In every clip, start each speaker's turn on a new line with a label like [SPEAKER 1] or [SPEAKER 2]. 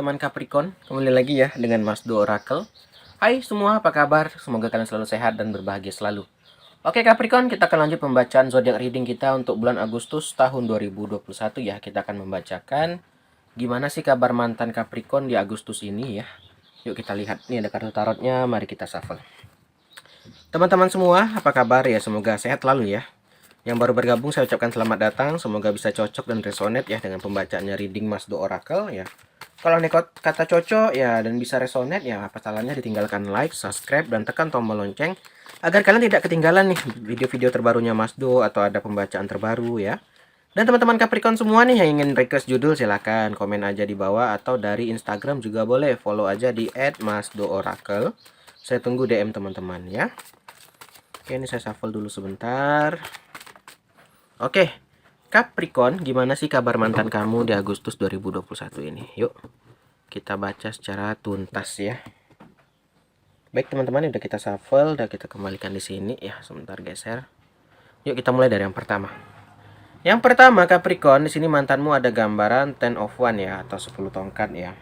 [SPEAKER 1] teman Capricorn, kembali lagi ya dengan Mas Do Oracle. Hai semua, apa kabar? Semoga kalian selalu sehat dan berbahagia selalu. Oke Capricorn, kita akan lanjut pembacaan zodiak reading kita untuk bulan Agustus tahun 2021 ya. Kita akan membacakan gimana sih kabar mantan Capricorn di Agustus ini ya. Yuk kita lihat, nih ada kartu tarotnya, mari kita shuffle. Teman-teman semua, apa kabar ya? Semoga sehat selalu ya. Yang baru bergabung saya ucapkan selamat datang, semoga bisa cocok dan resonate ya dengan pembacaannya reading Mas Do Oracle ya. Kalau nekot kata cocok ya dan bisa resonate ya, apa salahnya ditinggalkan like, subscribe, dan tekan tombol lonceng agar kalian tidak ketinggalan nih video-video terbarunya Mas Do atau ada pembacaan terbaru ya. Dan teman-teman Capricorn semua nih yang ingin request judul silahkan komen aja di bawah atau dari Instagram juga boleh, follow aja di @masdooracle. Saya tunggu DM teman-teman ya. Oke, ini saya shuffle dulu sebentar. Oke, Capricorn, gimana sih kabar mantan kamu di Agustus 2021 ini? Yuk, kita baca secara tuntas ya. Baik teman-teman, udah kita shuffle, udah kita kembalikan di sini ya. Sebentar geser. Yuk kita mulai dari yang pertama. Yang pertama Capricorn, di sini mantanmu ada gambaran Ten of One ya, atau 10 tongkat ya.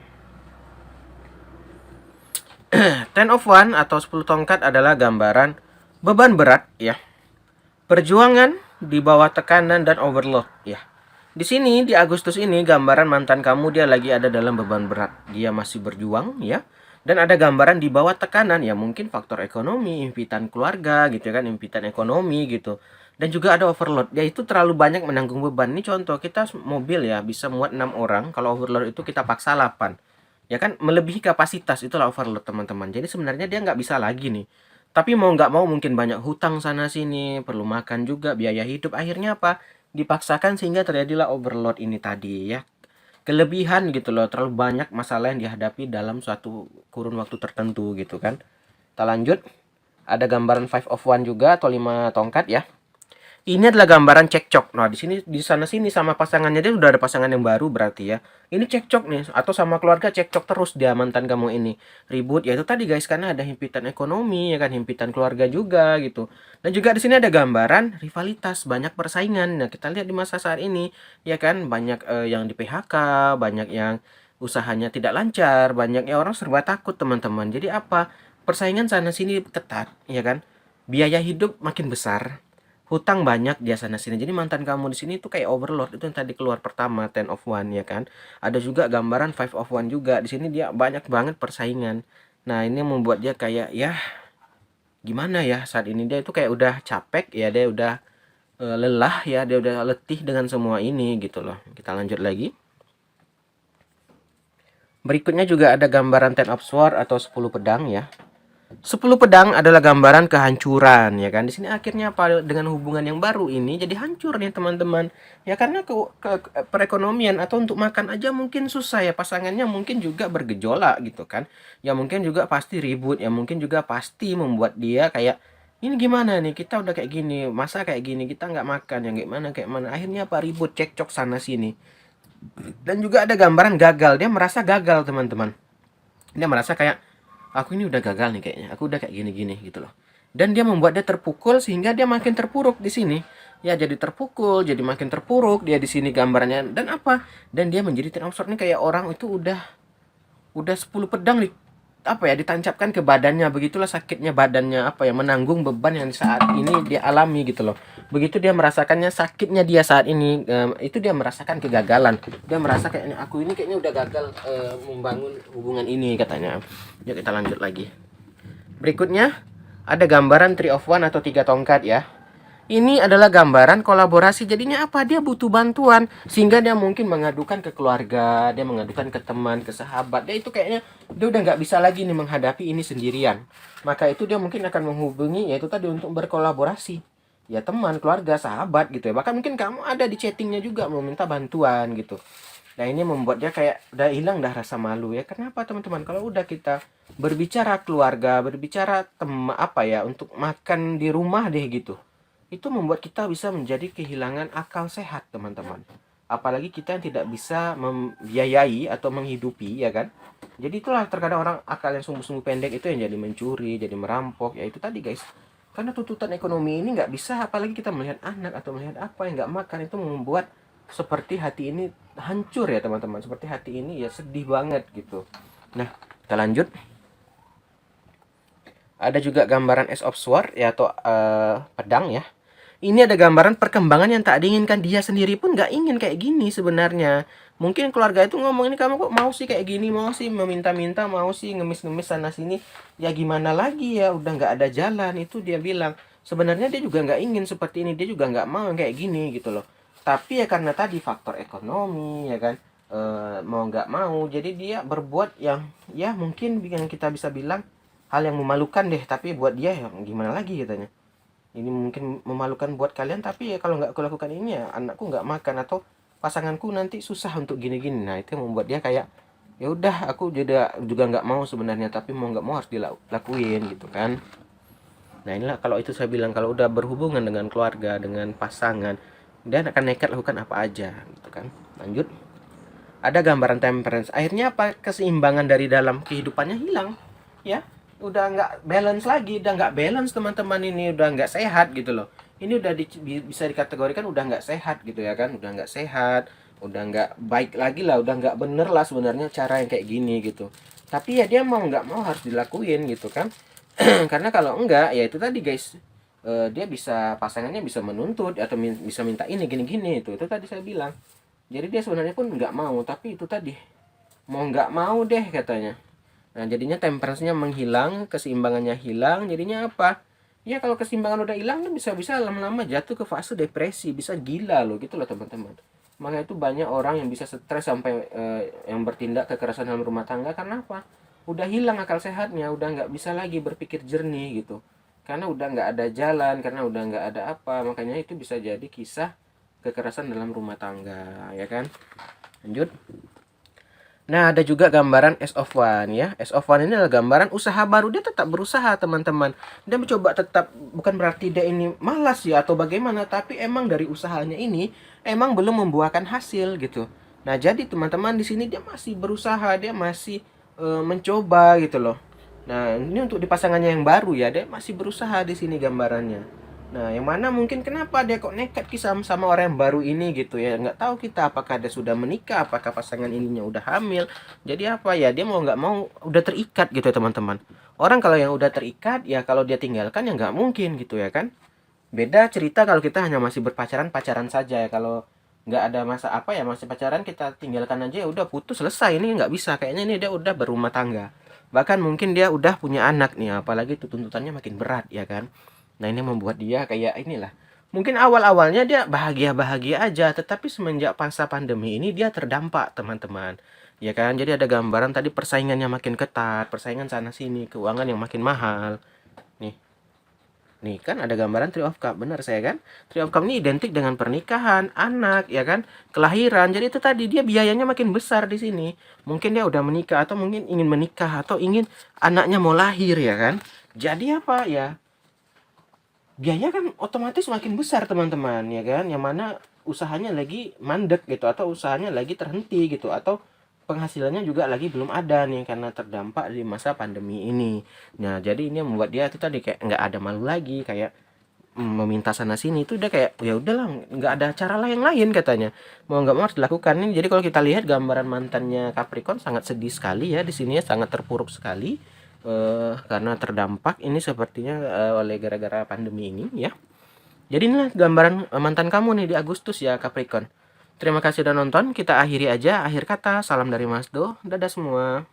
[SPEAKER 1] Ten of One atau 10 tongkat adalah gambaran beban berat ya. Perjuangan di bawah tekanan dan overload ya. Di sini di Agustus ini gambaran mantan kamu dia lagi ada dalam beban berat. Dia masih berjuang ya. Dan ada gambaran di bawah tekanan ya, mungkin faktor ekonomi, impitan keluarga gitu kan, impitan ekonomi gitu. Dan juga ada overload. Ya itu terlalu banyak menanggung beban. Ini contoh, kita mobil ya bisa muat 6 orang, kalau overload itu kita paksa 8. Ya kan melebihi kapasitas, itulah overload teman-teman. Jadi sebenarnya dia nggak bisa lagi nih. Tapi mau nggak mau mungkin banyak hutang sana sini, perlu makan juga, biaya hidup. Akhirnya apa? Dipaksakan sehingga terjadilah overload ini tadi ya. Kelebihan gitu loh, terlalu banyak masalah yang dihadapi dalam suatu kurun waktu tertentu gitu kan. Kita lanjut. Ada gambaran five of one juga atau 5 tongkat ya. Ini adalah gambaran cekcok. Nah, di sini di sana sini sama pasangannya, dia udah ada pasangan yang baru berarti ya. Ini cekcok nih, atau sama keluarga cekcok terus dia mantan kamu ini. Ribut ya itu tadi guys, karena ada himpitan ekonomi ya kan, himpitan keluarga juga gitu. Dan juga di sini ada gambaran rivalitas, banyak persaingan. Nah, kita lihat di masa saat ini ya kan, banyak yang di PHK, banyak yang usahanya tidak lancar, banyak yang orang serba takut teman-teman. Jadi apa? Persaingan sana sini ketat ya kan. Biaya hidup makin besar, hutang banyak dia sana sini. Jadi mantan kamu di sini itu kayak overload, itu yang tadi keluar pertama Ten of One ya kan. Ada juga gambaran Five of One juga. Di sini dia banyak banget persaingan. Nah, ini membuat dia kayak ya gimana ya, saat ini dia itu kayak udah capek ya, dia udah lelah ya, dia udah letih dengan semua ini gitu loh. Kita lanjut lagi. Berikutnya juga ada gambaran Ten of Swords atau 10 pedang ya. 10 pedang adalah gambaran kehancuran ya kan. Di sini akhirnya apa, dengan hubungan yang baru ini jadi hancur nih teman-teman. Ya karena perekonomian atau untuk makan aja mungkin susah ya, pasangannya mungkin juga bergejolak gitu kan. Ya mungkin juga pasti ribut, ya mungkin juga pasti membuat dia kayak ini gimana nih, kita udah kayak gini, masa kayak gini kita nggak makan ya, gimana kayak mana. Akhirnya apa, ribut cekcok sana sini. Dan juga ada gambaran gagal, dia merasa gagal teman-teman. Dia merasa kayak aku ini udah gagal nih kayaknya, aku udah kayak gini-gini gitu loh. Dan dia membuat dia terpukul sehingga dia makin terpuruk di sini. Ya jadi terpukul, jadi makin terpuruk dia di sini gambarnya. Dan apa? Dan dia menjadi Ten of Swords ini kayak orang itu udah 10 pedang di apa ya, ditancapkan ke badannya. Begitulah sakitnya badannya, apa ya, menanggung beban yang saat ini dia alami gitu loh. Begitu dia merasakannya sakitnya dia saat ini, itu dia merasakan kegagalan. Dia merasa kayaknya aku ini kayaknya udah gagal membangun hubungan ini katanya. Yuk kita lanjut lagi. Berikutnya ada gambaran Three of One atau 3 tongkat ya. Ini adalah gambaran kolaborasi. Jadinya apa? Dia butuh bantuan sehingga dia mungkin mengadukan ke keluarga, dia mengadukan ke teman, ke sahabat. Dia itu kayaknya dia udah nggak bisa lagi nih menghadapi ini sendirian. Maka itu dia mungkin akan menghubungi yaitu tadi untuk berkolaborasi. Ya teman, keluarga, sahabat gitu ya. Bahkan mungkin kamu ada di chattingnya juga mau minta bantuan gitu. Nah, ini membuat dia kayak udah hilang dah rasa malu ya. Kenapa teman-teman? Kalau udah kita berbicara keluarga, berbicara teman apa ya, untuk makan di rumah deh gitu, itu membuat kita bisa menjadi kehilangan akal sehat teman-teman. Apalagi kita yang tidak bisa membiayai atau menghidupi ya kan. Jadi itulah terkadang orang akal yang sungguh-sungguh pendek itu yang jadi mencuri, jadi merampok. Ya itu tadi guys, karena tuntutan ekonomi ini nggak bisa, apalagi kita melihat anak atau melihat apa yang nggak makan, itu membuat seperti hati ini hancur ya teman-teman, seperti hati ini ya sedih banget gitu. Nah, kita lanjut. Ada juga gambaran Ace of Sword ya, atau pedang ya. Ini ada gambaran perkembangan yang tak diinginkan, dia sendiri pun nggak ingin kayak gini sebenarnya. Mungkin keluarga itu ngomong, ini kamu kok mau sih kayak gini, mau sih meminta-minta, mau sih ngemis-ngemis sana sini. Ya gimana lagi ya, udah nggak ada jalan, itu dia bilang. Sebenarnya dia juga nggak ingin seperti ini, dia juga nggak mau kayak gini gitu loh. Tapi ya karena tadi faktor ekonomi ya kan, mau nggak mau, jadi dia berbuat yang ya mungkin yang kita bisa bilang hal yang memalukan deh, tapi buat dia ya gimana lagi katanya. Ini mungkin memalukan buat kalian, tapi ya kalau nggak aku lakukan ini ya anakku nggak makan, atau pasanganku nanti susah untuk gini-gini. Nah itu yang membuat dia kayak ya udah, aku juga nggak mau sebenarnya, tapi mau nggak mau harus dilakuin gitu kan. Nah inilah kalau itu saya bilang, kalau udah berhubungan dengan keluarga, dengan pasangan, dia akan nekat lakukan apa aja gitu kan. Lanjut. Ada gambaran temperance. Akhirnya apa? Keseimbangan dari dalam kehidupannya hilang. Ya, udah nggak balance lagi, udah nggak balance teman-teman, ini udah nggak sehat gitu loh. Ini udah bisa dikategorikan udah nggak sehat gitu ya kan, udah nggak sehat, udah nggak baik lagi lah, udah nggak bener lah sebenarnya cara yang kayak gini gitu. Tapi ya dia mau nggak mau harus dilakuin gitu kan. Karena kalau enggak ya itu tadi guys, dia bisa, pasangannya bisa menuntut atau bisa minta ini gini-gini, itu tadi saya bilang. Jadi dia sebenarnya pun nggak mau, tapi itu tadi mau nggak mau deh katanya. Nah jadinya temperance-nya menghilang, keseimbangannya hilang, jadinya apa? Ya kalau keseimbangan udah hilang, bisa-bisa lama-lama jatuh ke fase depresi, bisa gila loh gitu loh teman-teman. Makanya itu banyak orang yang bisa stres sampai yang bertindak kekerasan dalam rumah tangga, karena apa? Udah hilang akal sehatnya, udah nggak bisa lagi berpikir jernih gitu. Karena udah nggak ada jalan, karena udah nggak ada apa, makanya itu bisa jadi kisah kekerasan dalam rumah tangga, ya kan? Lanjut. Nah, ada juga gambaran S of One ya. S of One ini adalah gambaran usaha baru. Dia tetap berusaha, teman-teman. Dia mencoba tetap, bukan berarti dia ini malas ya atau bagaimana, tapi emang dari usahanya ini emang belum membuahkan hasil gitu. Nah, jadi teman-teman di sini dia masih berusaha, dia masih mencoba gitu loh. Nah, ini untuk di pasangannya yang baru ya, dia masih berusaha di sini gambarannya. Nah, yang mana mungkin kenapa dia kok nekat kisah sama orang yang baru ini gitu ya. Nggak tahu kita apakah dia sudah menikah, apakah pasangan ininya udah hamil. Jadi apa ya, dia mau nggak mau udah terikat gitu ya teman-teman. Orang kalau yang udah terikat ya, kalau dia tinggalkan ya nggak mungkin gitu ya kan. Beda cerita kalau kita hanya masih pacaran saja ya. Kalau nggak ada masa apa ya, masih pacaran kita tinggalkan aja ya udah putus selesai. Ini nggak bisa, kayaknya ini dia udah berumah tangga. Bahkan mungkin dia udah punya anak nih, apalagi itu tuntutannya makin berat ya kan. Nah, ini membuat dia kayak inilah. Mungkin awal-awalnya dia bahagia-bahagia aja, tetapi semenjak masa pandemi ini dia terdampak, teman-teman. Ya kan? Jadi ada gambaran tadi persaingannya makin ketat, persaingan sana sini, keuangan yang makin mahal. Nih, nih kan ada gambaran Three of Cup, benar saya kan? Three of Cup ini identik dengan pernikahan, anak, ya kan? Kelahiran. Jadi itu tadi dia biayanya makin besar di sini. Mungkin dia udah menikah, atau mungkin ingin menikah, atau ingin anaknya mau lahir ya kan? Jadi apa ya? Biaya kan otomatis makin besar teman-teman ya kan, yang mana usahanya lagi mandek gitu, atau usahanya lagi terhenti gitu, atau penghasilannya juga lagi belum ada nih karena terdampak di masa pandemi ini. Nah jadi ini yang membuat dia itu tadi kayak nggak ada malu lagi, kayak meminta sana sini, itu udah kayak ya udahlah, nggak ada cara lain katanya, mau nggak mau harus dilakukan ini. Jadi kalau kita lihat gambaran mantannya Capricorn sangat sedih sekali ya di sini ya, sangat terpuruk sekali karena terdampak ini sepertinya oleh gara-gara pandemi ini ya. Jadi inilah gambaran mantan kamu nih di Agustus ya Capricorn. Terima kasih udah nonton, kita akhiri aja. Akhir kata, salam dari Mas Do, dadah semua.